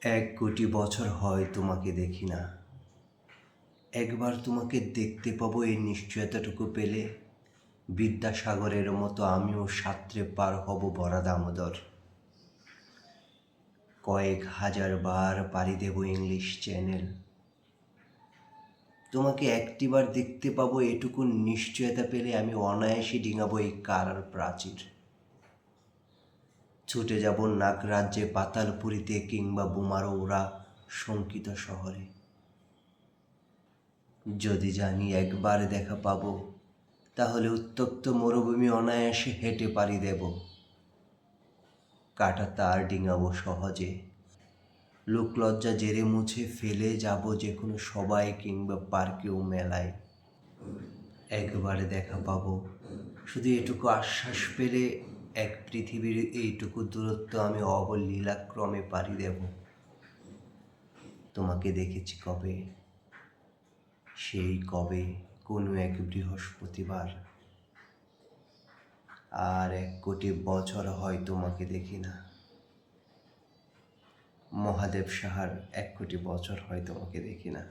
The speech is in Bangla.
1 কোটি বছর হয় তোমাকে দেখি না। একবার তোমাকে দেখতে পাবো এই নিশ্চয়তাটুকু পেলে বিদ্যাসাগরের মতো আমিও সাঁতরে পার হব ভরা দামোদর। কয়েক হাজার বার পাড়ি দেব ইংলিশ চ্যানেল। তোমাকে একটিবার দেখতে পাবো এটুকু নিশ্চয়তা পেলে আমি অনায়াসে ডিঙাবো এই কারার প্রাচীর। ছুটে যাব নাগরাজ্যে পাতালপুরীতে কিংবা বোমারো ওরা শঙ্কিত শহরে। যদি জানি একবার দেখা পাবো, তাহলে উত্তপ্ত মরুভূমি অনায়াসে হেঁটে পাড়ি দেব। কাটা তার ডিঙাবো সহজে, লোকলজ্জা জেরে মুছে ফেলে যাব যে কোনো সবাই কিংবা পার্কেও মেলায়। একবার দেখা পাবো, শুধু এটুকু আশ্বাস পেলে এক পৃথিবীর এইটুকু দূরত্ব আমি অবলীলাক্রমে পাড়ি দেব। তোমাকে দেখেছি কবে, সেই কবে কোনো এক বৃহস্পতিবার। আর 1 কোটি বছর হয় তোমাকে দেখি না। মহাদেব সাহার 1 কোটি বছর হয় তোমাকে দেখি না।